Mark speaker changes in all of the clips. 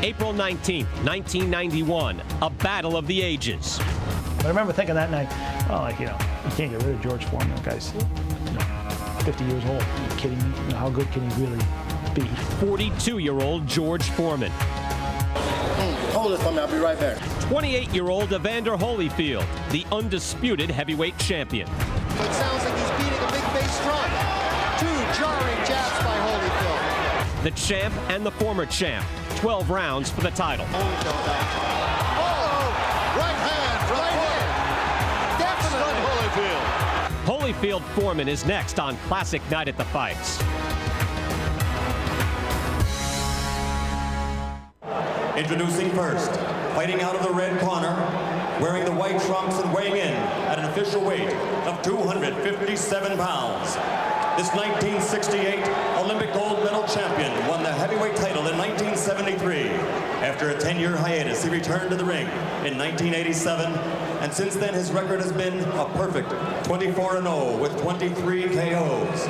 Speaker 1: April 19th, 1991, a battle of the ages.
Speaker 2: I remember thinking that night, oh, you can't get rid of George Foreman. That guy's 50 years old. Are you kidding me? How good can he really be?
Speaker 1: 42-year-old George Foreman.
Speaker 3: Hold it for me, I'll be right back.
Speaker 1: 28-year-old Evander Holyfield, the undisputed heavyweight champion.
Speaker 4: It sounds like he's beating a big bass drum. 2 jarring jabs by Holyfield.
Speaker 1: The champ and the former champ. 12 rounds for the title.
Speaker 4: Holyfield right hand from Foreman. Definitely.
Speaker 1: Holyfield Foreman is next on Classic Night at the Fights.
Speaker 5: Introducing first, fighting out of the red corner, wearing the white trunks and weighing in at an official weight of 257 pounds. This 1968 Olympic gold medal champion won the heavyweight title in 1973. After a 10-year hiatus, he returned to the ring in 1987, and since then his record has been a perfect 24-0 with 23 KOs.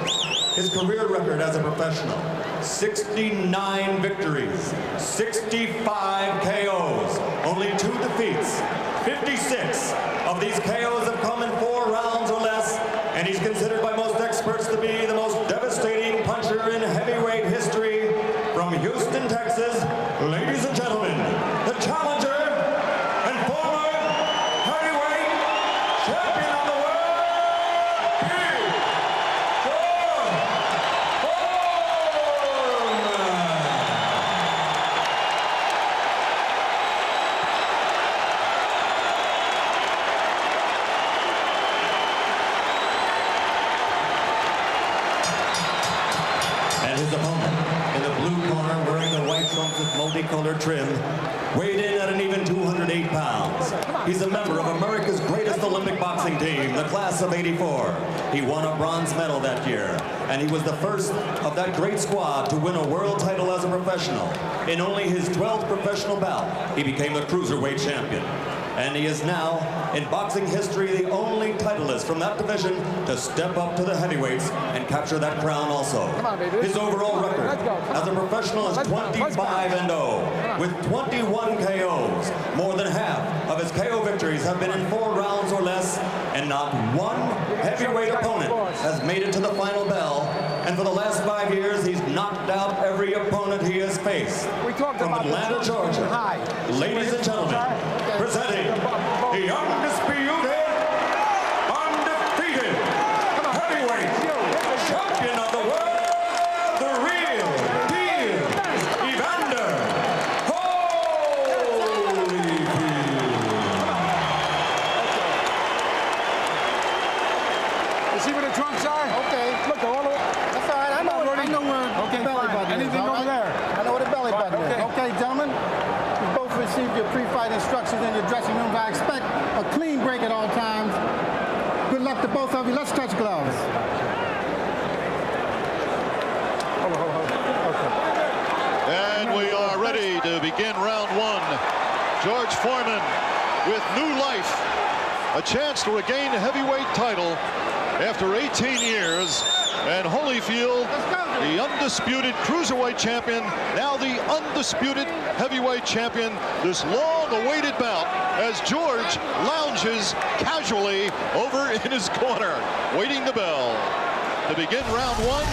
Speaker 5: His career record as a professional, 69 victories, 65 KOs, only 2 defeats. 56 of these KOs have come in 4 rounds or less, and he's considered by most experts to be the most devastating puncher in heavyweight history. From Houston, Texas, ladies and gentlemen, the challenger and former heavyweight champion of the world, George Foreman. And his opponent, in the blue corner, wearing the white trunks with multicolored trim, weighed in at an even 208 pounds. He's a member of America's greatest Olympic boxing team, the class of '84. He won a bronze medal that year, and he was the first of that great squad to win a world title as a professional. In only his 12th professional bout, he became the cruiserweight champion. And he is now, in boxing history, the only titleist from that division to step up to the heavyweights and capture that crown also. His overall record as a professional is 25-0 with 21 KOs. More than half of his KO victories have been in 4 rounds or less, and not one heavyweight opponent has made it to the final bell. And for the last 5 years, he's knocked out every opponent he has faced. From Atlanta, Georgia, ladies and gentlemen, presenting the undisputed, undefeated heavyweight champion of the world, the real deal, Evander Holyfield.
Speaker 6: You see where the trunks are?
Speaker 4: Okay.
Speaker 6: Look, all the way.
Speaker 4: That's all right. I know where the belly button is.
Speaker 6: Anything over there?
Speaker 4: I know where the belly button is. Okay, gentlemen. You both received your pre-fight instructions in your dressing room. I expect a clean break at all times. Good luck to both of you. Let's touch gloves.
Speaker 7: And we are ready to begin round 1. George Foreman with new life. A chance to regain the heavyweight title after 18 years. And Holyfield, the undisputed cruiserweight champion, now the undisputed heavyweight champion. This long-awaited bout as George lounges casually over in his corner, waiting the bell to begin round 1,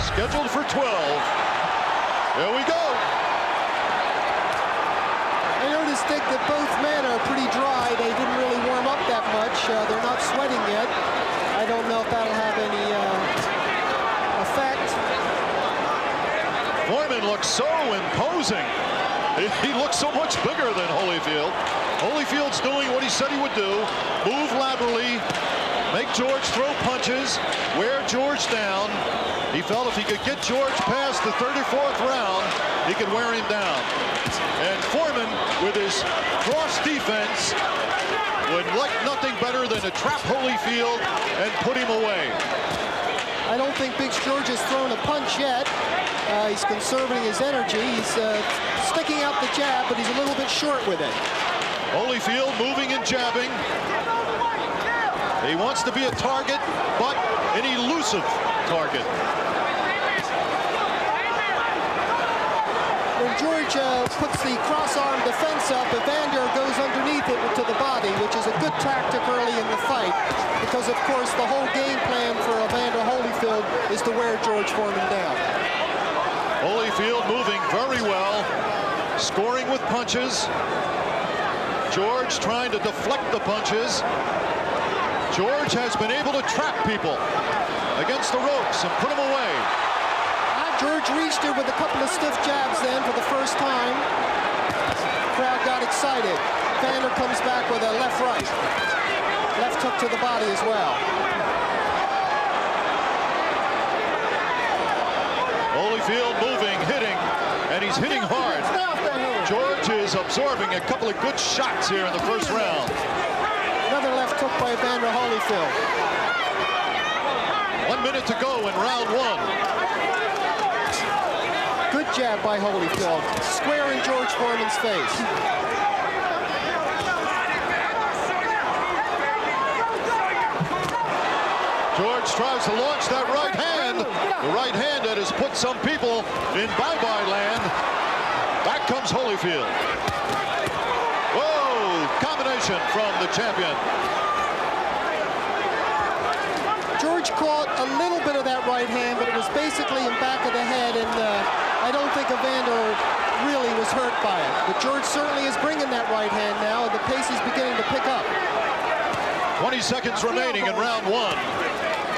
Speaker 7: scheduled for 12. Here we go.
Speaker 4: I noticed that both men are pretty dry. They didn't really warm up that much. They're not sweating yet. I don't know if that'll have any effect.
Speaker 7: Foreman looks so imposing. He looks so much bigger than Holyfield. Holyfield's doing what he said he would do. Move laterally, make George throw punches, wear George down. He felt if he could get George past the 34th round, he could wear him down. And Foreman, with his cross defense, would like nothing better than to trap Holyfield and put him away.
Speaker 4: I don't think Big George has thrown a punch yet. He's conserving his energy. He's sticking out the jab, but he's a little bit short with it.
Speaker 7: Holyfield moving and jabbing. He wants to be a target, but an elusive target.
Speaker 4: When
Speaker 8: George puts the cross-arm defense up, Evander goes underneath it to the body, which is a good tactic early in the fight, because of course the whole game plan for Evander Holyfield is to wear George Foreman down.
Speaker 7: Holyfield moving very well, scoring with punches. George trying to deflect the punches. George has been able to trap people against the ropes and put them away.
Speaker 8: George reached her with a couple of stiff jabs then for the first time. Crowd got excited. Evander comes back with a left-right. Left hook to the body as well.
Speaker 7: Holyfield moving, hitting, and he's hitting hard. George is absorbing a couple of good shots here in the first round.
Speaker 8: Another left hook by Evander Holyfield.
Speaker 7: 1 minute to go in round one.
Speaker 8: Good jab by Holyfield, square in George Foreman's face.
Speaker 7: George tries to launch that right hand. The right hand that has put some people in bye-bye land. Back comes Holyfield. Whoa, combination from the champion.
Speaker 8: George caught a little bit of that right hand, but it was basically in back of the head, and I don't think Evander really was hurt by it. But George certainly is bringing that right hand now, and the pace is beginning to pick up.
Speaker 7: 20 seconds remaining in round one.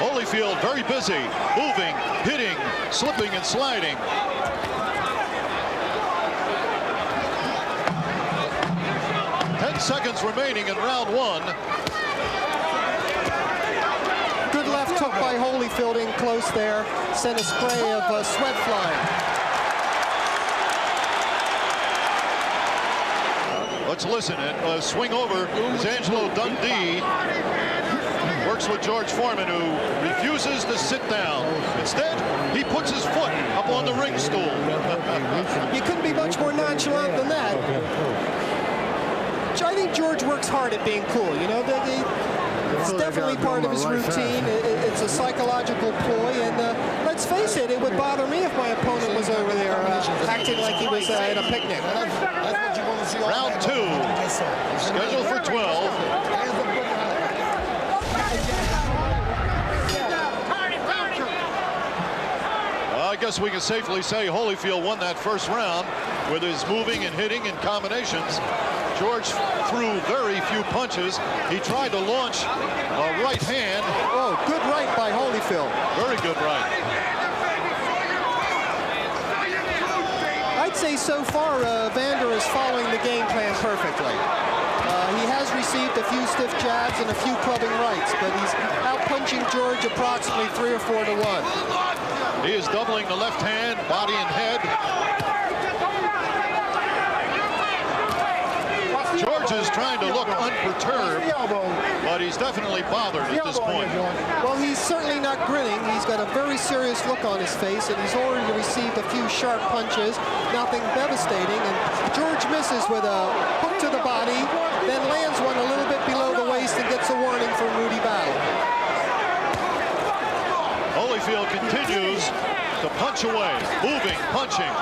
Speaker 7: Holyfield very busy, moving, hitting, slipping and sliding. Seconds remaining in round one.
Speaker 8: Good left hook by Holyfield in close there. Sent a spray of sweat flying.
Speaker 7: Let's listen and swing over as Angelo Dundee works with George Foreman, who refuses to sit down. Instead, he puts his foot up on the ring stool.
Speaker 8: You couldn't be much more nonchalant than that. I think George works hard at being cool. You know, it's definitely part of his routine. It's a psychological ploy, and let's face it, it would bother me if my opponent was over there acting like he was at a picnic.
Speaker 7: Round two, scheduled for 12. I guess we can safely say Holyfield won that first round with his moving and hitting and combinations. George threw very few punches. He tried to launch a right hand.
Speaker 8: Oh, good right by Holyfield.
Speaker 7: Very good right.
Speaker 8: I'd say so far Evander is following the game plan perfectly. He has received a few stiff jabs and a few clubbing rights, but he's out-punching George approximately 3 or 4 to 1.
Speaker 7: He is doubling the left hand, body and head. George is trying to look unperturbed, but he's definitely bothered at this point.
Speaker 8: Well, he's certainly not grinning. He's got a very serious look on his face, and he's already received a few sharp punches, nothing devastating, and George misses with a hook to the body, then lands one a little bit below the waist and gets a warning from Rudy Battle.
Speaker 7: Holyfield continues to punch away, moving, punching,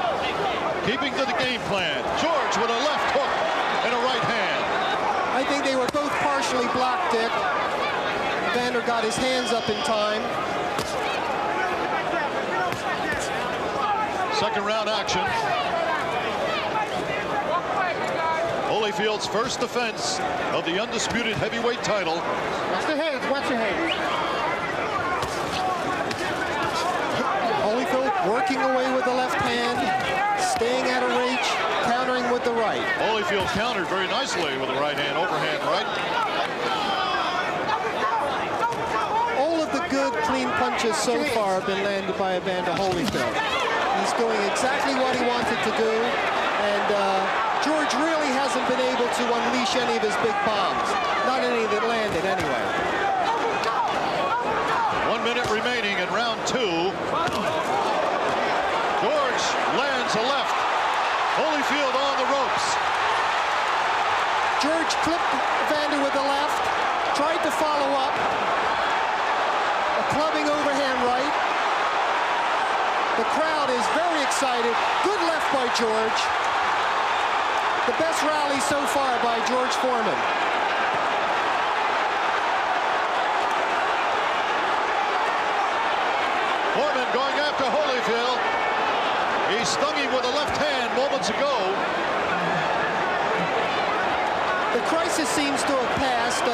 Speaker 7: keeping to the game plan. George with a left hook and a right hand.
Speaker 8: I think they were both partially blocked, Dick. Evander got his hands up in time.
Speaker 7: Second round action. Holyfield's first defense of the undisputed heavyweight title.
Speaker 4: Watch the heads, watch your heads.
Speaker 8: Holyfield working away with the left hand, staying out of reach, countering with the right.
Speaker 7: Holyfield countered very nicely with the right hand, overhand right.
Speaker 8: All of the good, clean punches so far have been landed by Evander Holyfield. He's doing exactly what he wanted to do, and George really hasn't been able to unleash any of his big bombs. Not any that landed, anyway.
Speaker 7: 1 minute remaining in round two. George lands a left. Holyfield on the ropes.
Speaker 8: George clipped Evander with the left, tried to follow up. A clubbing overhand right. The crowd is very excited. Good left by George. The best rally so far by George Foreman.
Speaker 7: Foreman going after Holyfield. He stung him with a left hand moments ago.
Speaker 8: The crisis seems to have passed.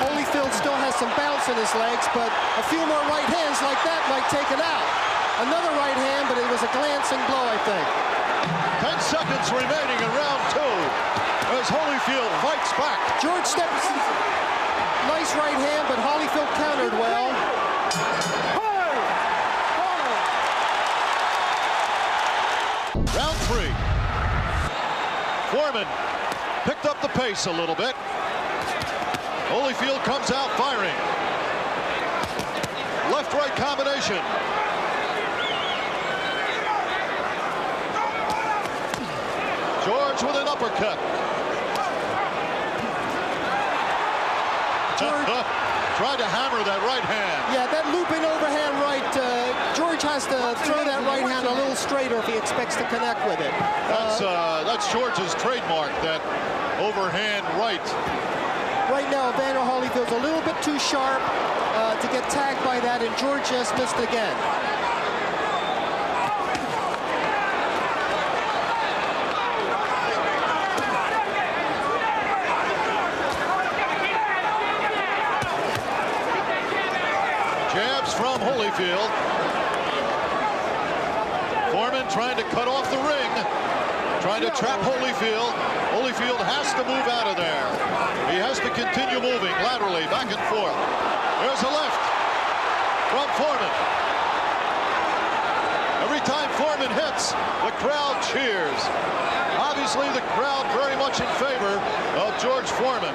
Speaker 8: Holyfield still has some bounce in his legs, but a few more right hands like that might take it out. Another right hand, but it was a glancing blow, I think.
Speaker 7: 10 seconds remaining in round 2 as Holyfield fights back.
Speaker 8: George steps. Nice right hand, but Holyfield countered well.
Speaker 7: Round 3. Foreman picked up the pace a little bit. Holyfield comes out firing. Left-right combination. George with an uppercut.
Speaker 8: George
Speaker 7: tried to hammer that right hand.
Speaker 8: Yeah, that looping overhand right. George has to throw that right hand a little straighter if he expects to connect with it.
Speaker 7: That's George's trademark, that overhand right.
Speaker 8: Right now, Evander Holyfield's a little bit too sharp to get tagged by that, and George just missed again.
Speaker 7: Jabs from Holyfield. Foreman trying to cut off the ring, trying to trap Holyfield. Holyfield has to move out of there. He has to continue moving laterally, back and forth. There's a left from Foreman. Every time Foreman hits, the crowd cheers. Obviously, the crowd very much in favor of George Foreman.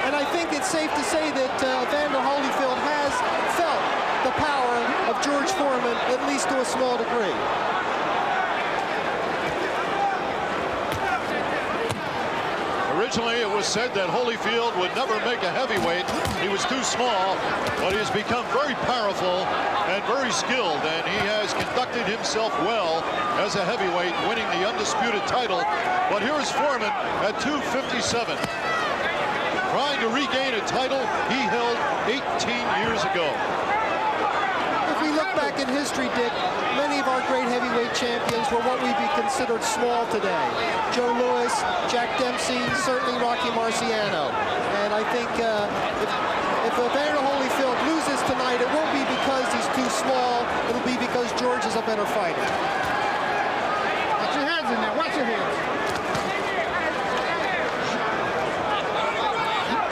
Speaker 8: And I think it's safe to say that Evander Holyfield has felt the power of George Foreman, at least to a small degree.
Speaker 7: Originally, it was said that Holyfield would never make a heavyweight. He was too small, but he has become very powerful and very skilled, and he has conducted himself well as a heavyweight, winning the undisputed title. But here is Foreman at 257, trying to regain a title he held 18 years ago.
Speaker 8: If we look back in history, Dick, many of our great heavyweight champions were what would be considered small today. Joe Louis, Jack Dempsey, certainly Rocky Marciano. And I think if Evander Holyfield loses tonight, it won't be because he's too small. It'll be because George is a better fighter.
Speaker 4: Watch your hands in there. Watch your hands.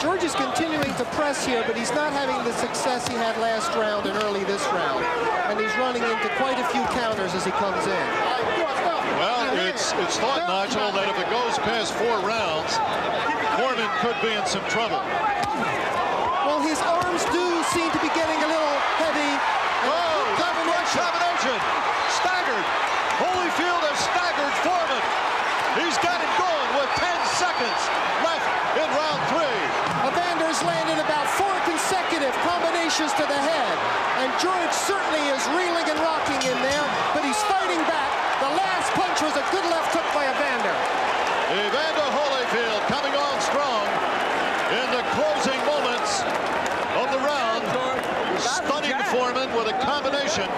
Speaker 8: George is continuing to press here, but he's not having the success he had last round and early this round. And he's running into quite a few counters as he comes in.
Speaker 7: Well, it's thought, Nigel, that if it goes past 4 rounds, Foreman could be in some trouble.
Speaker 8: Well, his arms do seem to be getting a little heavy.
Speaker 7: Oh, combination. Staggered. Holyfield has staggered Foreman. He's got it going with 10 seconds left in round 3.
Speaker 8: Evander's landed about 4 consecutive combinations to the head. And George certainly is reeling and rocking in there, but he's fighting back. The last punch was a good left hook by Evander.
Speaker 7: Evander Holyfield coming on strong in the closing moments of the round, stunning Foreman with a combination.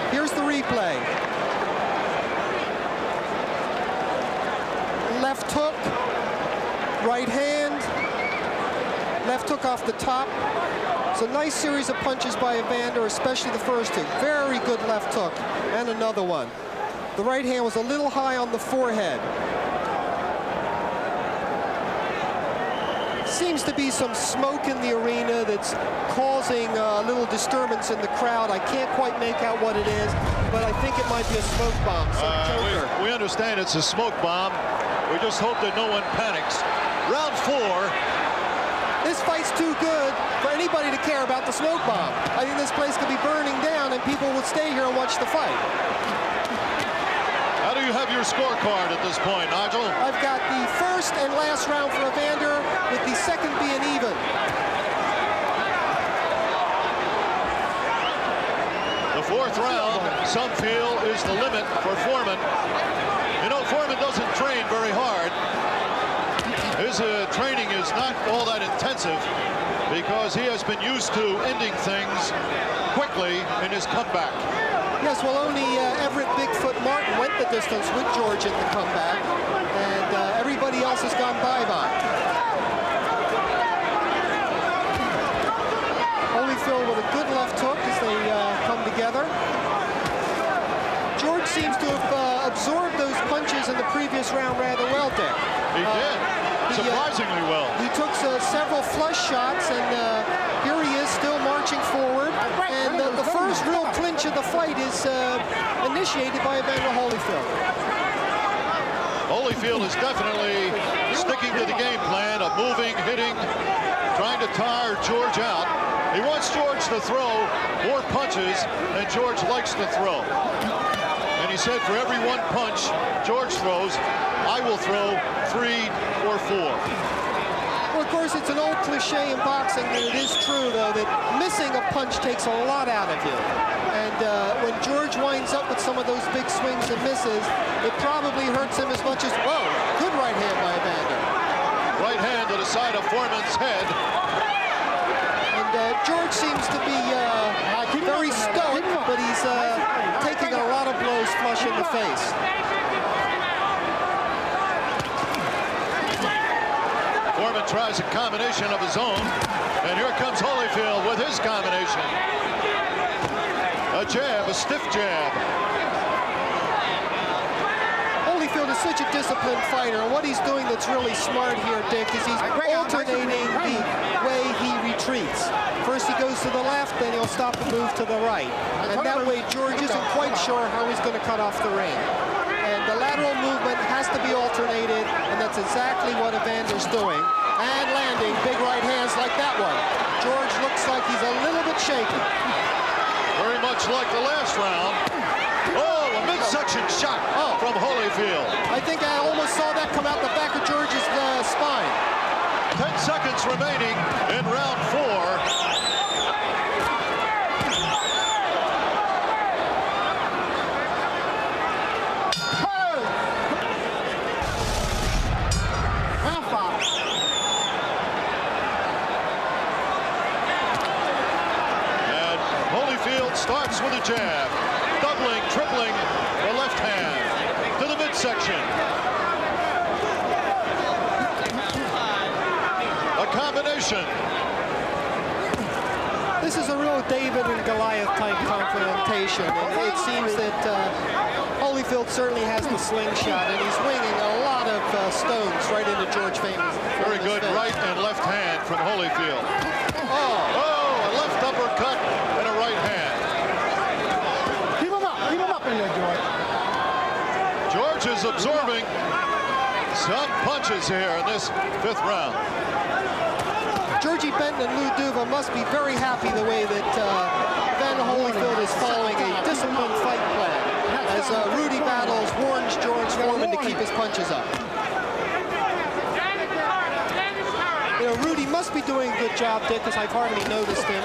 Speaker 8: Here's the replay. Left hook, right hand, left hook off the top. It's a nice series of punches by Evander, especially the first two. Very good left hook, and another one. The right hand was a little high on the forehead. Seems to be some smoke in the arena that's causing a little disturbance in the crowd. I can't quite make out what it is, but I think it might be a smoke bomb, some joker.
Speaker 7: We understand it's a smoke bomb. We just hope that no one panics. Round 4.
Speaker 8: This fight's too good for anybody to care about the smoke bomb. I think this place could be burning down and people would stay here and watch the fight.
Speaker 7: How do you have your scorecard at this point, Nigel?
Speaker 8: I've got the first and last round for Evander, with the second being even.
Speaker 7: 4th round, some feel, is the limit for Foreman. You know, Foreman doesn't train very hard. His training is not all that intensive because he has been used to ending things quickly in his comeback.
Speaker 8: Yes, well, only Everett Bigfoot Martin went the distance with George in the comeback, and everybody else has gone bye-bye. Holyfield with a good left hook as they come together. George seems to have absorbed those punches in the previous round rather well, Dick.
Speaker 7: He did, surprisingly well.
Speaker 8: He took several flush shots, and here he is still marching forward. And the first real clinch of the fight is initiated by Evander Holyfield.
Speaker 7: Holyfield is definitely sticking to the game plan of moving, hitting, trying to tire George out. He wants George to throw more punches than George likes to throw. And he said for every 1 punch George throws, I will throw 3 or 4.
Speaker 8: Well, of course, it's an old cliche in boxing, and it is true, though, that missing a punch takes a lot out of you. And when George winds up with some of those big swings and misses, it probably hurts him as much as, whoa, good right hand by Evander.
Speaker 7: Right hand to the side of Foreman's head.
Speaker 8: And George seems to be very stoic, but he's taking a lot of blows flush in the face.
Speaker 7: Foreman tries a combination of his own, and here comes Holyfield with his combination. A jab, a stiff jab.
Speaker 8: Holyfield is such a disciplined fighter, and what he's doing that's really smart here, Dick, is he's alternating the way he retreats. First he goes to the left, then he'll stop and move to the right. And that way George isn't quite sure how he's going to cut off the ring. And the lateral movement has to be alternated, and that's exactly what Evander's doing. And landing big right hands like that one. George looks like he's a little bit shaky.
Speaker 7: Very much like the last round. Oh, a midsection shot from Holyfield.
Speaker 8: I think I almost saw that come out the back of George's spine.
Speaker 7: 10 seconds remaining in round 4. Starts with a jab, doubling, tripling the left hand to the midsection. A combination.
Speaker 8: This is a real David and Goliath type confrontation. It seems that Holyfield certainly has the slingshot, and he's winging a lot of stones right into George Foreman's face.
Speaker 7: Very good right and left hand from Holyfield. Oh, a left uppercut and a right hand. George is absorbing some punches here in this 5th round.
Speaker 8: Georgie Benton and Lou Duva must be very happy the way that Evander Holyfield is following a disciplined fight plan as Rudy Battles warns George Foreman to keep his punches up. You know, Rudy must be doing a good job, Dick, because I've hardly noticed him.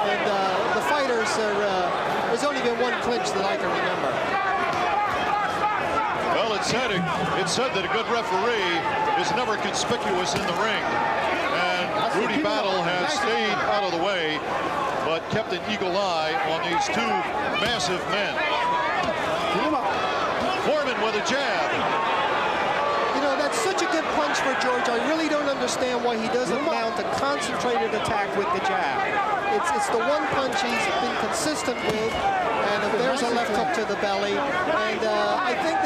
Speaker 8: And the fighters are, there's only been 1 clinch that I can remember.
Speaker 7: Well, it's said that a good referee is never conspicuous in the ring. And Rudy Battle has stayed out of the way, but kept an eagle eye on these 2 massive men. Foreman with a jab.
Speaker 8: You know, that's such a good punch for George. I really don't understand why he doesn't mount a concentrated attack with the jab. It's the one punch he's been consistent with, and there's a left hook to the belly, and I think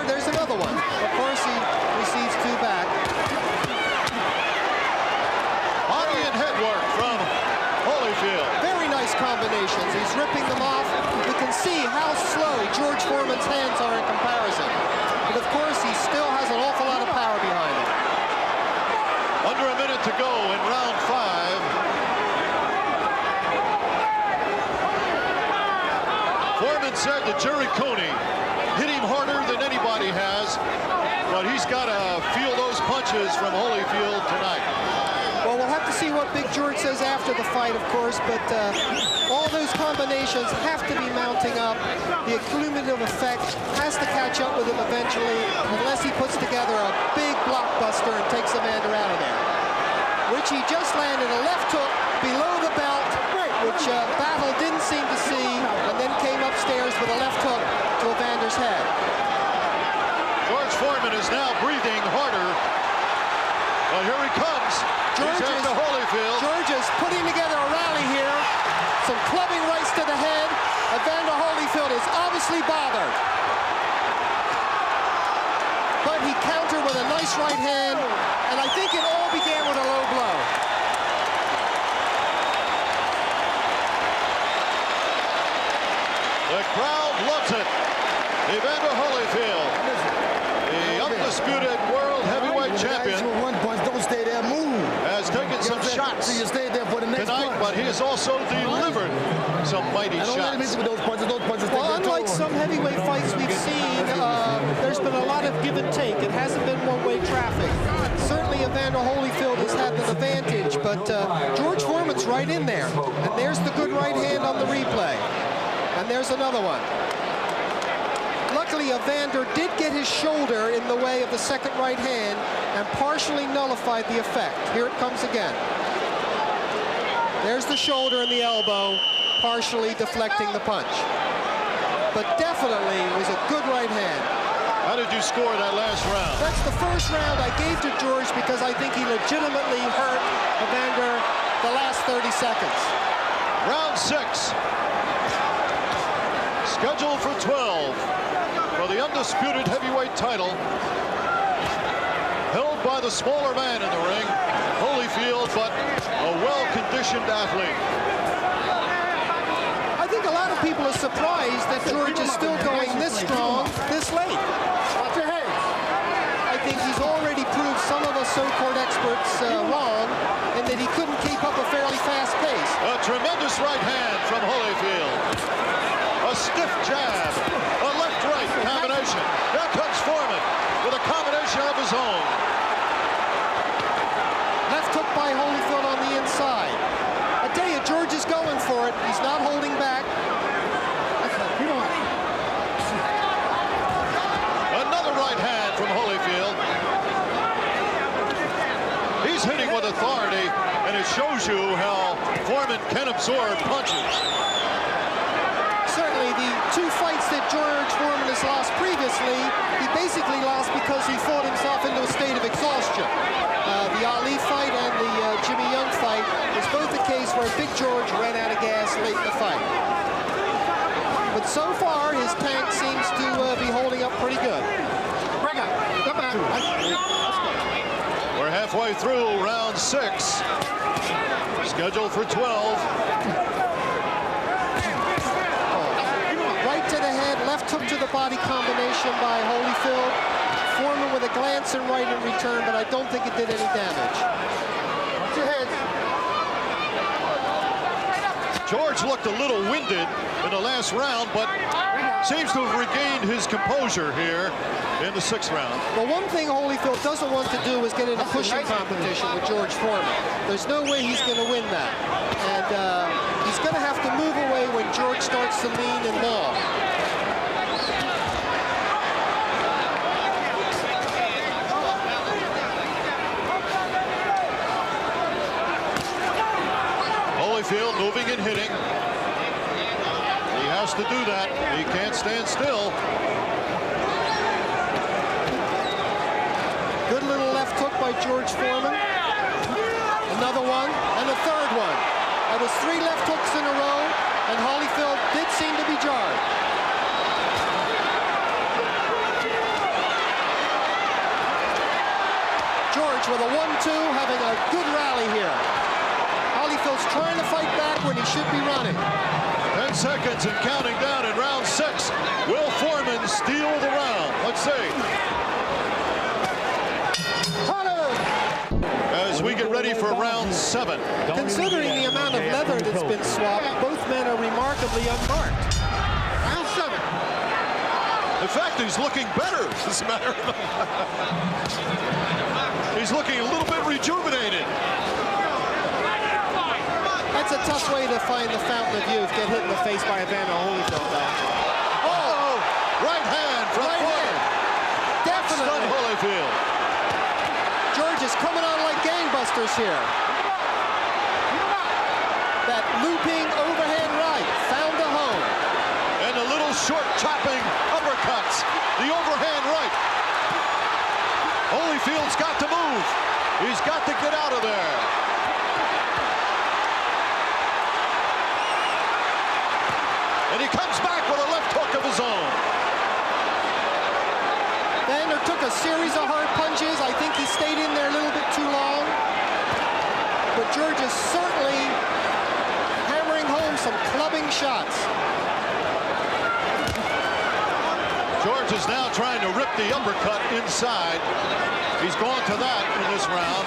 Speaker 8: there's another one. Of course, he receives 2 back.
Speaker 7: Body and head work from Holyfield.
Speaker 8: Very nice combinations. He's ripping them off. You can see how slow George Foreman's hands are in comparison. But of course, he still has an awful lot of power behind him.
Speaker 7: Under a minute to go in round 5. Foreman said that Jerry Coney hit him harder than anybody has, but he's got to feel those punches from Holyfield tonight.
Speaker 8: Well, we'll have to see what Big George says after the fight, of course, but all those combinations have to be mounting up. The cumulative effect has to catch up with him eventually, unless he puts together a big blockbuster and takes Evander out of there. Which he just landed a left hook below the belt, which Battle didn't seem to see, and then came upstairs with a left hook to Evander's head.
Speaker 7: George Foreman is now breathing harder. Well, here he comes. He's after Holyfield.
Speaker 8: George is putting together a rally here. Some clubbing rights to the head. Evander Holyfield is obviously bothered. But he countered with a nice right hand, and I think it all began with a low blow.
Speaker 7: The crowd loves it. Evander Holyfield, the undisputed world heavyweight champion,
Speaker 3: One punch, don't stay there, move.
Speaker 7: has taken some shots
Speaker 3: So you stay there for the next
Speaker 7: tonight,
Speaker 3: punch.
Speaker 7: but he has also delivered some mighty
Speaker 3: I don't let him hit
Speaker 7: shots.
Speaker 3: you with those punches. Those punches
Speaker 8: Well,
Speaker 3: take their
Speaker 8: unlike
Speaker 3: toll.
Speaker 8: some heavyweight fights we've seen, there's been a lot of give and take. It hasn't been one-way traffic. Certainly Evander Holyfield has had an advantage, but George Foreman's right in there. And there's the good right hand on the replay. And there's another one. Luckily, Evander did get his shoulder in the way of the second right hand and partially nullified the effect. Here it comes again. There's the shoulder and the elbow, partially deflecting the punch. But definitely was a good right hand.
Speaker 7: How did you score that last round?
Speaker 8: That's the first round I gave to George because I think he legitimately hurt Evander the last 30 seconds.
Speaker 7: Round 6. Scheduled for 12 for the undisputed heavyweight title. Held by the smaller man in the ring, Holyfield, but a well-conditioned athlete.
Speaker 8: I think a lot of people are surprised that George is still going this strong this late. I think he's already proved some of us so-called experts wrong, and that he couldn't keep up a fairly fast pace.
Speaker 7: A tremendous right hand from Holyfield. A stiff jab, a left-right combination. Here comes Foreman with a combination of his own.
Speaker 8: Left hook by Holyfield on the inside. I tell you, George is going for it. He's not holding back.
Speaker 7: Another right hand from Holyfield. He's hitting with authority, and it shows you how Foreman can absorb punches.
Speaker 8: Certainly, the two fights that George Foreman has lost previously, he basically lost because he fought himself into a state of exhaustion. The Ali fight and the Jimmy Young fight was both the case where Big George ran out of gas late in the fight. But so far, his tank seems to be holding up pretty good.
Speaker 7: We're halfway through round 6. Scheduled for 12.
Speaker 8: Right to the head, left hook to the body combination by Holyfield. Foreman with a glance and right in return, but I don't think it did any damage.
Speaker 7: George looked a little winded in the last round, but seems to have regained his composure here in the 6th round.
Speaker 8: Well, one thing Holyfield doesn't want to do is get in a pushing competition with George Foreman. There's no way he's going to win that. And he's going to have to move away when George starts to lean and maul.
Speaker 7: Holyfield moving and hitting. He has to do that. He can't stand still.
Speaker 8: Good little left hook by George Foreman. Another one, and a third one. That was 3 left hooks in a row, and Holyfield did seem to be jarred. George with a 1-2, having a good rally here. Holyfield's trying to fight back when he should be running.
Speaker 7: 10 seconds and counting down in round 6. Will Foreman steal the round? Let's see. As we get ready for round 7.
Speaker 8: Considering the amount of leather that's been swapped, both men are remarkably unmarked.
Speaker 4: Round 7.
Speaker 7: In fact, he's looking better, as a matter of fact. He's looking a little bit rejuvenated.
Speaker 8: That's a tough way to find the fountain of youth. Get hit in the face by Evander Holyfield, though.
Speaker 7: Oh, right hand from
Speaker 8: Right
Speaker 7: Foreman.
Speaker 8: hand. Definitely.
Speaker 7: Stunned Holyfield.
Speaker 8: George is coming on like gangbusters here. That looping overhand right found a home.
Speaker 7: And a little short chopping uppercuts. The overhand right. Holyfield's got to move. He's got to get out of there. And he comes back with a left hook of his own.
Speaker 8: Evander took a series of hard punches. I think he stayed in there a little bit too long. But George is certainly hammering home some clubbing shots.
Speaker 7: George is now trying to rip the uppercut inside. He's gone to that in this round.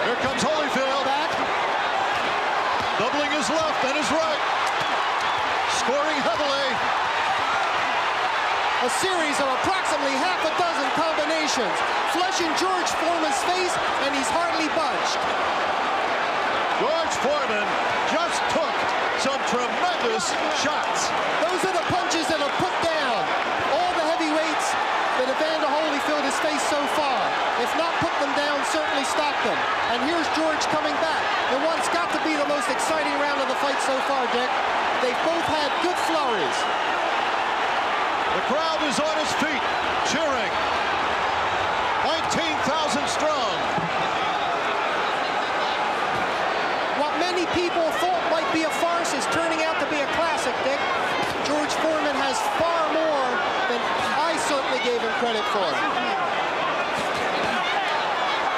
Speaker 7: Here comes Holyfield.
Speaker 8: Back.
Speaker 7: Doubling his left and his right. Scoring heavily.
Speaker 8: A series of approximately half a dozen combinations. Flushing George Foreman's face, and he's hardly budged.
Speaker 7: George Foreman just took some tremendous shots.
Speaker 8: Those are the punches that have put down all the heavyweights that Evander Holyfield has faced so far. If not put them down, certainly stop them. And here's George coming back. And what's got to be the most exciting round of the fight so far, Dick. They've both had good flurries.
Speaker 7: The crowd is on his feet, cheering. 19,000 strong.
Speaker 8: What many people thought might be a farce is turning out to be a classic, Dick. George Foreman has far more than I certainly gave him credit for.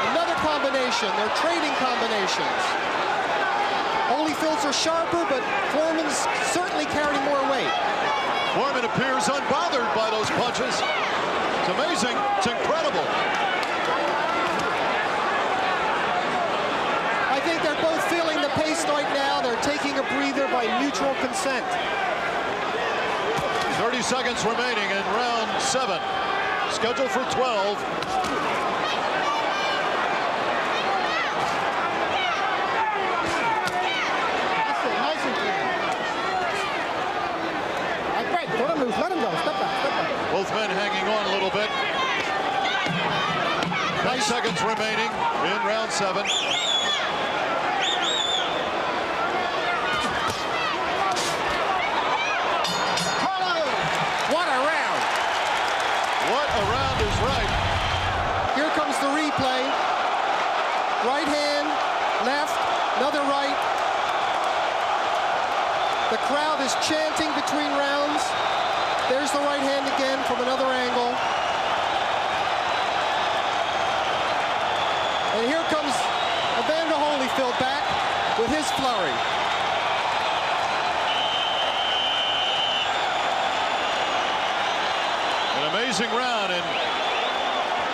Speaker 8: Another combination. They're trading combinations. Holyfield's are sharper, but Foreman's certainly carrying more weight.
Speaker 7: Foreman appears unbothered by those punches. It's amazing. It's incredible.
Speaker 8: I think they're both feeling the pace right now. They're taking a breather by mutual consent.
Speaker 7: 30 seconds remaining in round 7. Scheduled for 12.
Speaker 4: Let him go. Step back. Step back.
Speaker 7: Both men hanging on a little bit. 9 seconds remaining in round 7.
Speaker 8: What a round.
Speaker 7: What a round is right.
Speaker 8: Here comes the replay. Right hand, left, another right. The crowd is chanting between rounds. There's the right hand again from another angle. And here comes Evander Holyfield back with his flurry.
Speaker 7: An amazing round. And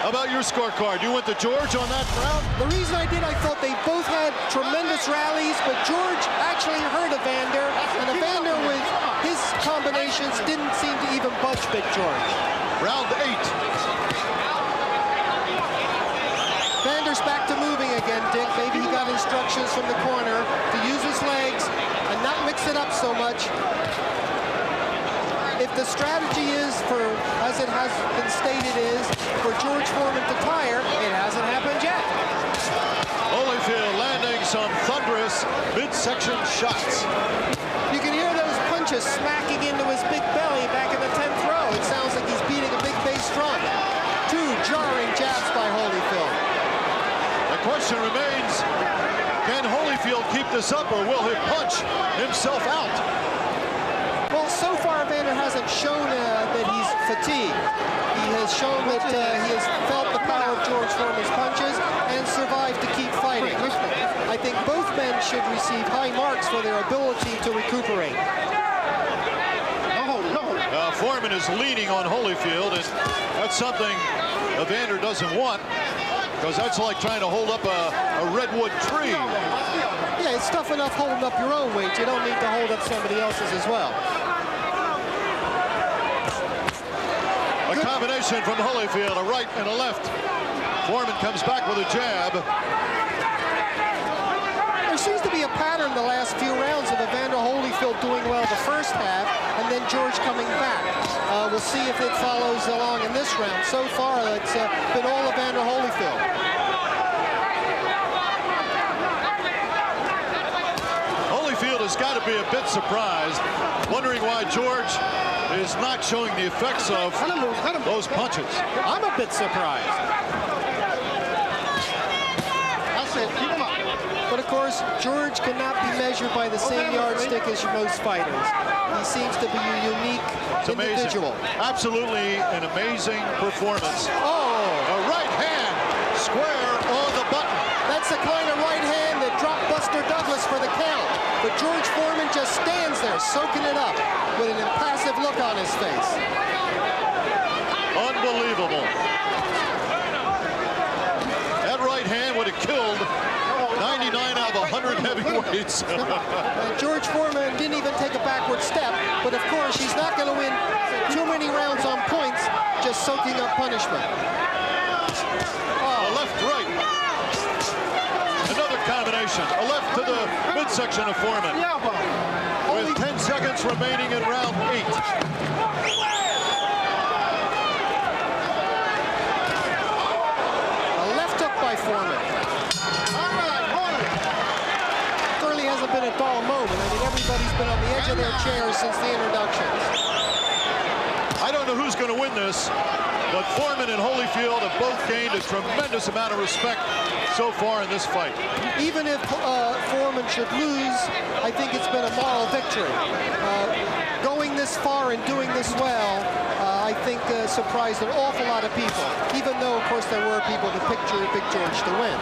Speaker 7: how about your scorecard? You went to George on that round?
Speaker 8: The reason I did, I thought they both had tremendous rallies, but George actually hurt Evander, and Evander with his combinations didn't seem to even budge Big George.
Speaker 7: Round 8.
Speaker 8: Evander's back to moving again, Dick. Maybe he got instructions from the corner to use his legs and not mix it up so much. If the strategy is for, as it has been stated, is for George Foreman to tire, it hasn't happened yet.
Speaker 7: Holyfield landing some thunderous midsection shots.
Speaker 8: You can hear those punches smacking into his big belly back in the 10th row. It sounds like he's beating a big bass drum. 2 jarring jabs by Holyfield.
Speaker 7: The question remains, can Holyfield keep this up, or will he punch himself out?
Speaker 8: Well, so far Evander hasn't shown that he's fatigued. He has shown that he has felt the power of George Foreman's punches and survived to keep fighting. I think both men should receive high marks for their ability to recuperate.
Speaker 7: Foreman is leaning on Holyfield, and that's something Evander doesn't want, because that's like trying to hold up a redwood tree.
Speaker 8: Yeah, it's tough enough holding up your own weight. You don't need to hold up somebody else's as well.
Speaker 7: A combination from Holyfield, a right and a left. Foreman comes back with a jab.
Speaker 8: There seems to be a pattern the last few rounds of Evander Holyfield doing well the first half and then George coming back. We'll see if it follows along in this round. So far, it's been all Evander Holyfield.
Speaker 7: Holyfield has got to be a bit surprised, wondering why George is not showing the effects of those punches.
Speaker 8: I'm a bit surprised.
Speaker 4: That's it. Keep him up.
Speaker 8: But of course, George cannot be measured by the same yardstick as most fighters. He seems to be a unique individual.
Speaker 7: Absolutely an amazing performance.
Speaker 8: Oh,
Speaker 7: A right hand square on the button.
Speaker 8: that's the kind of right hand that dropped Buster Douglas for the count. But George Foreman just stands there, soaking it up with an impassive look on his face.
Speaker 7: Unbelievable. That right hand would have killed 99 out of 100 heavyweights.
Speaker 8: George Foreman didn't even take a backward step, but of course he's not going to win too many rounds on points just soaking up punishment.
Speaker 7: A left right. Another combination. A left to the midsection of Foreman. With 10 seconds remaining in round 8.
Speaker 8: A left hook by Foreman. Certainly hasn't been a dull moment. I mean, everybody's been on the edge of their chairs since the introductions.
Speaker 7: I don't know who's going to win this, but Foreman and Holyfield have both gained a tremendous amount of respect so far in this fight.
Speaker 8: Even if Foreman should lose, I think it's been a moral victory. Going this far and doing this well, I think surprised an awful lot of people, even though, of course, there were people that pictured Big George to win.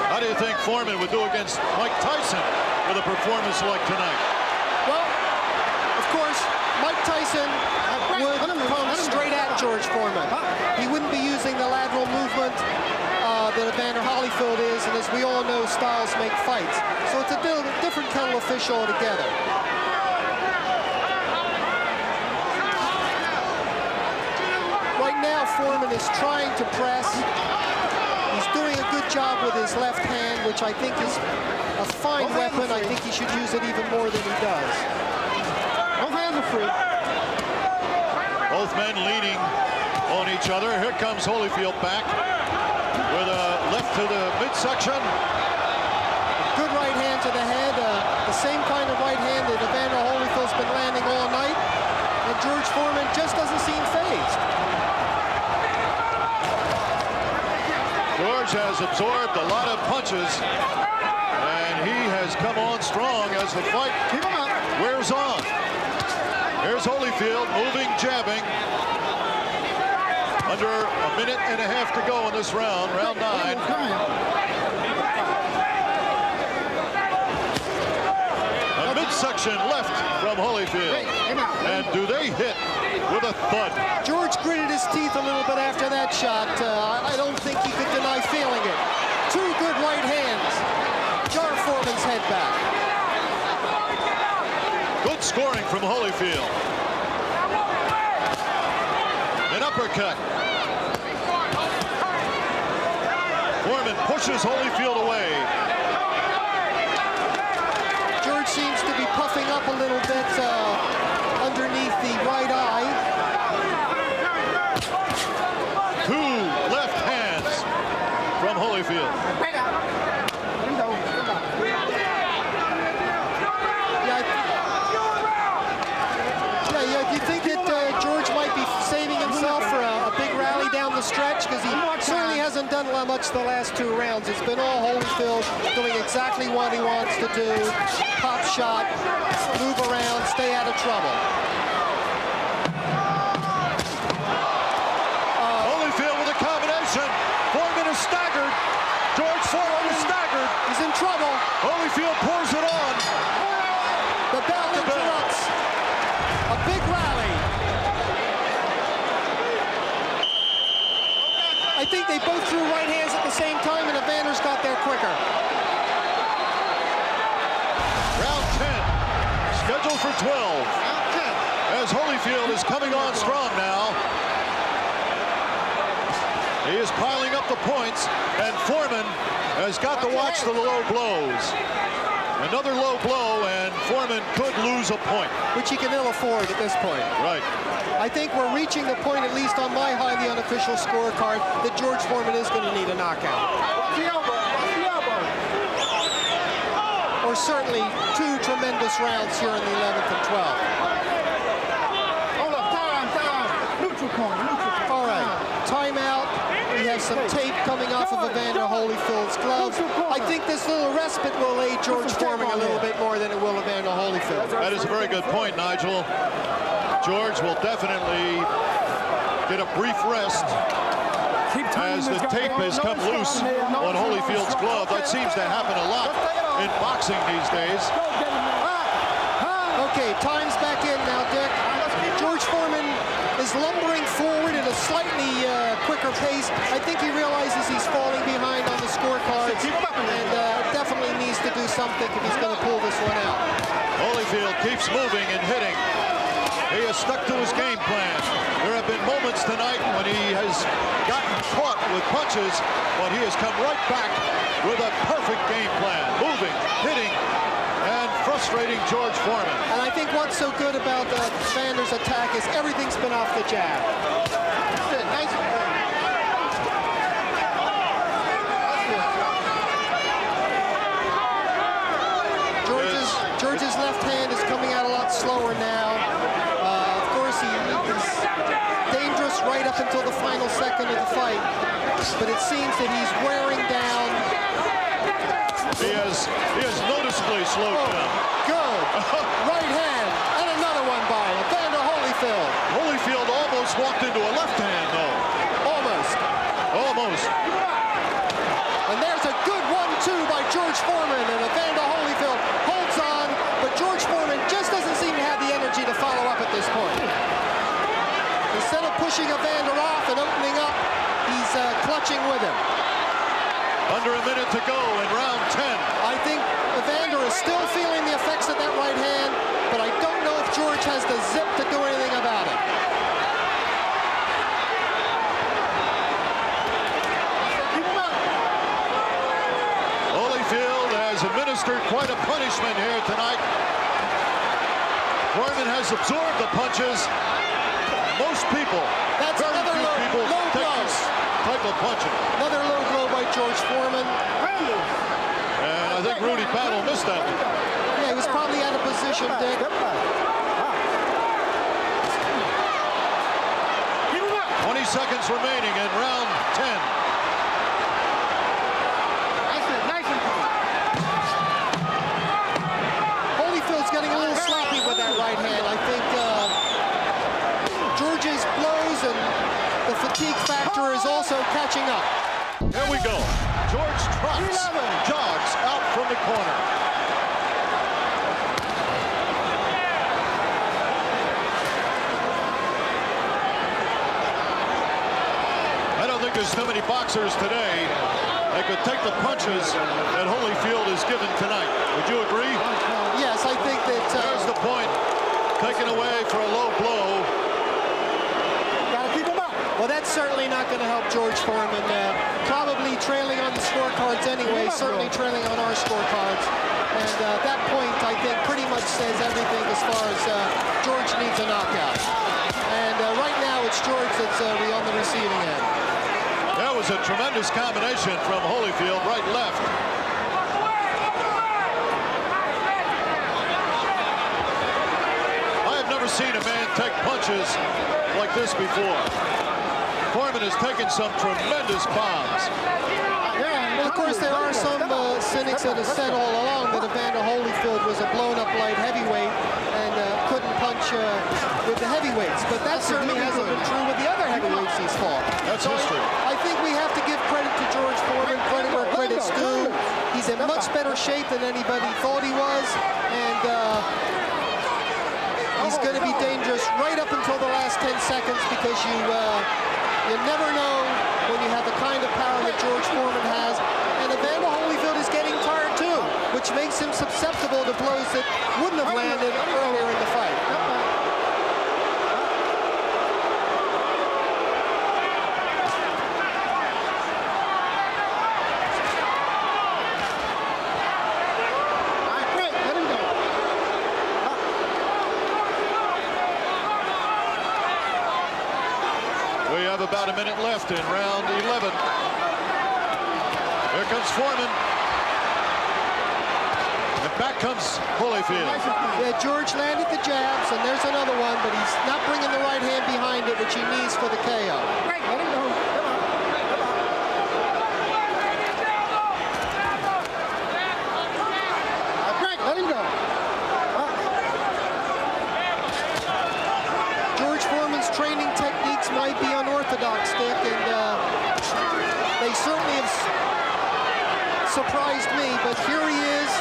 Speaker 7: How do you think Foreman would do against Mike Tyson with a performance like tonight?
Speaker 8: Well, of course, Mike Tyson would come straight at George Foreman. He wouldn't be using the lateral movement that Evander Holyfield is, and as we all know, styles make fights. So it's a different kettle of fish altogether. Right now, Foreman is trying to press. He's doing a good job with his left hand, which I think is a fine weapon. I think he should use it even more than he does.
Speaker 4: Both hands are free.
Speaker 7: Both men leaning on each other. Here comes Holyfield back with a left to the midsection.
Speaker 8: Good right hand to the head, the same kind of right hand that Evander Holyfield's been landing all night. And George Foreman just doesn't seem fazed.
Speaker 7: George has absorbed a lot of punches, and he has come on strong as the fight wears on. Here's Holyfield moving, jabbing. Under a minute and a half to go in this round, round 9. A midsection left from Holyfield. And do they hit with a thud?
Speaker 8: George gritted his teeth a little bit after that shot. I don't think he could deny feeling it. Two good right hands. Jar Foreman's head back.
Speaker 7: Good scoring from Holyfield. An uppercut. Foreman pushes Holyfield away.
Speaker 8: George seems to be puffing up a little bit underneath the right eye.
Speaker 7: Two left hands from Holyfield.
Speaker 8: Yeah, you think that George might be saving himself for a big rally down the stretch? Because he certainly hasn't done much the last 2 rounds. It's been all Holyfield doing exactly what he wants to do. Pop shot, move around, stay out of trouble.
Speaker 7: Holyfield with a combination. Foreman is staggered. George Foreman is staggered.
Speaker 8: He's in trouble.
Speaker 7: Holyfield pours it on.
Speaker 8: The bell interrupts. A big rally. I think they both threw right hands at the same time, and Evander's got there quicker.
Speaker 7: Round 10, scheduled for 12. As Holyfield is coming on strong now. He is piling up the points, and Foreman has got to watch the low blows. Another low blow, and Foreman could lose a point.
Speaker 8: Which he can ill afford at this point.
Speaker 7: Right.
Speaker 8: I think we're reaching the point, at least on my highly unofficial scorecard, that George Foreman is going to need a knockout. Or certainly 2 tremendous rounds here in the 11th and 12th.
Speaker 4: Hold up, time. Neutral corner, neutral corner.
Speaker 8: All right, timeout. We have some tape coming off of Evander Holyfield's gloves. I think this little respite will aid George Foreman a little bit more than it will Evander Holyfield.
Speaker 7: That is a very good point, Nigel. George will definitely get a brief rest as the tape has come loose on Holyfield's glove. That seems to happen a lot in boxing these days.
Speaker 8: Okay, time's back in now, Dick. George Foreman is lumbering forward at a slightly quicker pace. I think he realizes he's falling behind on the scorecards and definitely needs to do something if he's going to pull this one out.
Speaker 7: Holyfield keeps moving and hitting. He has stuck to his game plan. There have been moments tonight when he has gotten caught with punches, but he has come right back with a perfect game plan. Moving, hitting, and frustrating George Foreman.
Speaker 8: And I think what's so good about Evander's attack is everything's been off the jab. Nice. George's left hand is coming out a lot slower now. Of course, he's dangerous right up until the final second of the fight, but it seems that he's wearing down.
Speaker 7: He has noticeably slowed down.
Speaker 8: Good. Right hand, and another one by Evander Holyfield.
Speaker 7: Holyfield almost walked into a left hand, though.
Speaker 8: Almost.
Speaker 7: Almost.
Speaker 8: And there's a good 1-2 by George Foreman, and Evander Holyfield holds on, but George Foreman just doesn't seem to have the energy to follow up at this point. Instead of pushing Evander off and opening up, he's clutching with him.
Speaker 7: Under a minute to go in round 10.
Speaker 8: I think Evander is still feeling the effects of that right hand, but I don't know if George has the zip to do anything about it.
Speaker 7: Holyfield has administered quite a punishment here tonight. Foreman has absorbed the punches. Most people,
Speaker 8: That's
Speaker 7: very
Speaker 8: another
Speaker 7: few people
Speaker 8: low
Speaker 7: take
Speaker 8: blow.
Speaker 7: this type of punching.
Speaker 8: Another low blow by George Foreman.
Speaker 7: And I think Rudy Battle missed that one.
Speaker 8: Yeah, he was probably out of position, Dick.
Speaker 7: 20 seconds remaining in round 10.
Speaker 8: Holyfield's getting a little sloppy with that right hand. I think George's blows and the fatigue factor is also catching up.
Speaker 7: Here we go. George trots, jogs out from the corner. I don't think there's too many boxers today that could take the punches that Holyfield is given tonight. Would you agree?
Speaker 8: Yes, I think that...
Speaker 7: There's the point. Taken away for a low blow.
Speaker 4: Gotta keep him up.
Speaker 8: Well, that's certainly not going to help George Foreman. Probably trailing on the scorecards anyway, certainly trailing on our scorecards. And that point, I think, pretty much says everything as far as George needs a knockout. And right now, it's George that's on the receiving end.
Speaker 7: That was a tremendous combination from Holyfield, right, left. I have never seen a man take punches like this before. Foreman has taken some tremendous bombs.
Speaker 8: Well, of course, there are some cynics that have said all along that Evander Holyfield was a blown-up light heavyweight and couldn't punch with the heavyweights. But that certainly hasn't been true with the other heavyweights he's fought.
Speaker 7: That's history.
Speaker 8: I think we have to give credit to George Foreman, credit where credit's due. He's in much better shape than anybody thought he was, and he's going to be dangerous right up until the last 10 seconds because you never know when you have the kind of power that George Foreman has. And Evander Holyfield is getting tired too, which makes him susceptible to blows that wouldn't have landed earlier in the fight.
Speaker 7: about a minute left in round 11. Here comes Foreman. And back comes Holyfield.
Speaker 8: Yeah, George landed the jabs, and there's another one, but he's not bringing the right hand behind it, which he needs for the KO.
Speaker 4: Break, let him go. Break, let him go.
Speaker 8: George Foreman's training techniques might be unorthodox, Dick, and they certainly have surprised me, but here he is,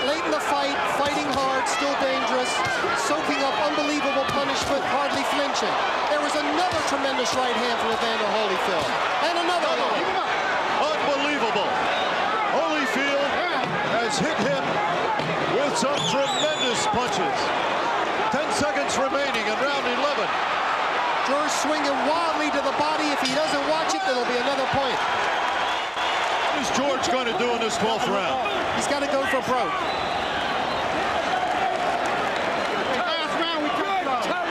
Speaker 8: late in the fight, fighting hard, still dangerous, soaking up unbelievable punishment, hardly flinching. There was another tremendous right hand from Evander Holyfield, and another one.
Speaker 7: Unbelievable. Holyfield has hit him with some tremendous punches. 10 seconds remaining in round 11.
Speaker 8: George swinging wildly to the body. If he doesn't watch it, there'll be another point.
Speaker 7: What is George going to do in this 12th round?
Speaker 8: He's got to go for broke.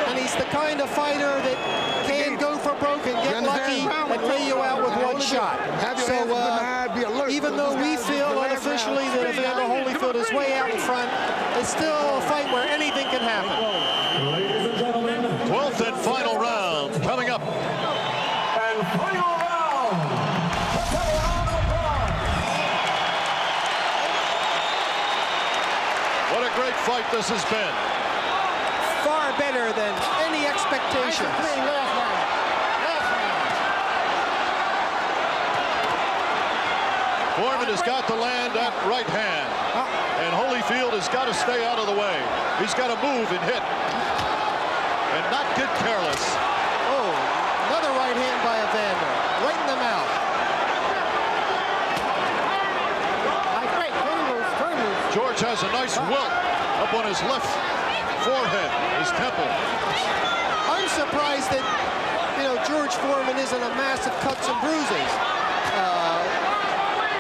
Speaker 8: And he's the kind of fighter that can go for broke and get lucky and lay you out with one shot. So even though we feel unofficially that Evander Holyfield is way out in front, it's still a fight where anything can happen.
Speaker 7: 12th and final round coming up.
Speaker 6: And final round.
Speaker 7: What a great fight this has been.
Speaker 8: Far better than any expectations.
Speaker 7: Foreman has got to land that right hand. And Holyfield has got to stay out of the way. He's got to move and hit. And not get careless.
Speaker 8: Oh, another right hand by Evander. Right in the mouth.
Speaker 7: George has a nice welt up on his left forehead, his temple.
Speaker 8: I'm surprised that, George Foreman isn't a mass of cuts and bruises.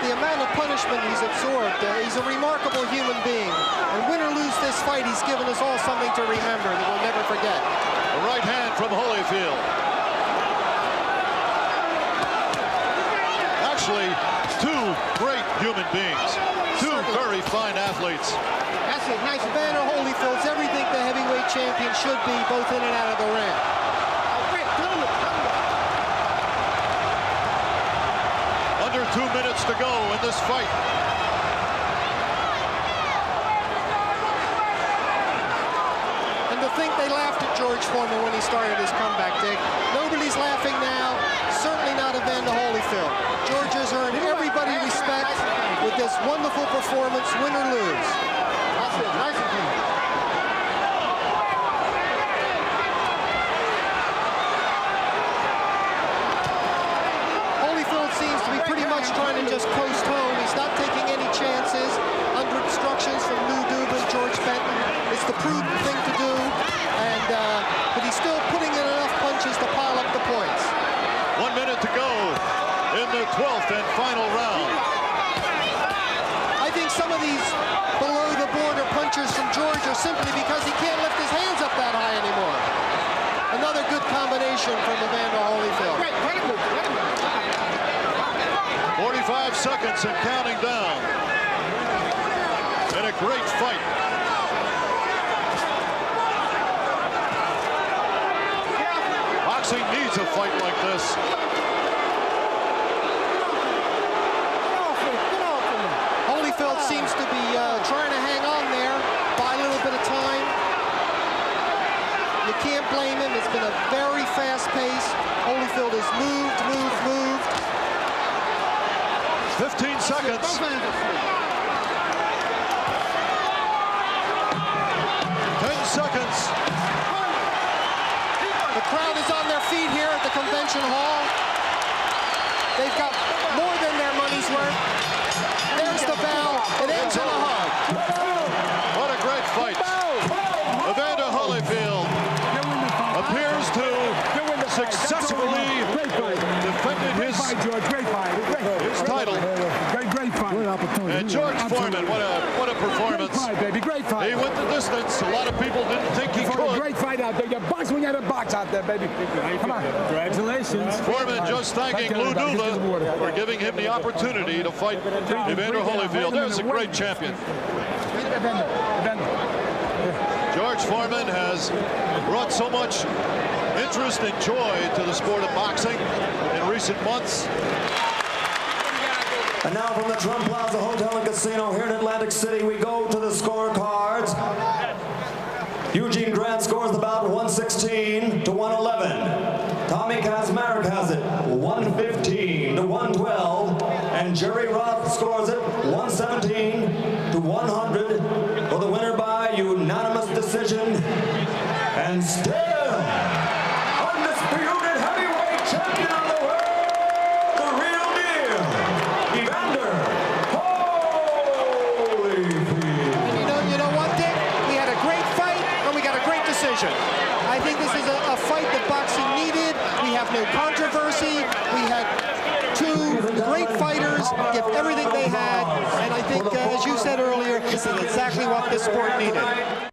Speaker 8: The amount of punishment he's absorbed, he's a remarkable human being. And win or lose this fight, he's given us all something to remember that we'll never forget.
Speaker 7: A right hand from Holyfield. Actually, two great human beings. Two very fine athletes.
Speaker 8: That's it. Nice. Evander Holyfield's everything the heavyweight champion should be, both in and out of the ring.
Speaker 7: Under 2 minutes to go in this fight.
Speaker 8: And to think they laughed at George Foreman when he started his comeback, Dick. Nobody's laughing now. Certainly not Evander Holyfield. George has earned everybody respect with this wonderful performance, win or lose.
Speaker 4: That's it. Nice and clean.
Speaker 8: Holyfield seems to be pretty much trying to just coast home. He's not taking any chances under instructions from Lou Dubin, George Benton. It's the prudent thing to do, and but he's still putting in enough punches to pile up the points.
Speaker 7: 1 minute to go in the 12th and final round.
Speaker 8: I think some of these below-the-border punches from George are simply because he can't lift his hands up that high anymore. Another good combination from Evander Holyfield.
Speaker 7: 45 seconds and counting down. And a great fight. Boxing needs a fight like this.
Speaker 8: Holyfield seems to be trying to hang on there, buy a little bit of time. You can't blame him. It's been a very fast pace. Holyfield has moved.
Speaker 7: 15 seconds. 10 seconds.
Speaker 8: The crowd is on their feet here at the convention hall. They've got more than their money's worth. There's the bell. It ends in a hug.
Speaker 7: What a great fight. Evander Holyfield appears to successfully defended his title.
Speaker 6: Great fight.
Speaker 7: And George Foreman, what a performance.
Speaker 9: fight, baby. Great fight.
Speaker 7: He went the distance. A lot of people didn't think he
Speaker 9: You fought a
Speaker 7: could.
Speaker 9: great fight out there. You box when you had a box out there, baby. Come on. Congratulations.
Speaker 7: Foreman just thanking Lou Duva for giving him the opportunity to fight Evander Holyfield. There's a great champion. George Foreman has brought so much interest and joy to the sport of boxing in recent months.
Speaker 5: And now from the Trump Plaza Hotel and Casino here in Atlantic City, we go to the scorecards. Eugene Grant scores the bout 116 to 111. Tommy Kazmarek has it 115 to 112. And Jerry Roth scores it 117 to 100 for the winner by unanimous decision. And still, undisputed heavyweight champion of the world, the real deal, Evander Holyfield.
Speaker 8: You know what, Dick? We had a great fight and we got a great decision. I think this is a fight that boxing needed. We have no controversy. We had two great fighters give everything they had, and I think, as you said earlier, this is exactly what this sport needed.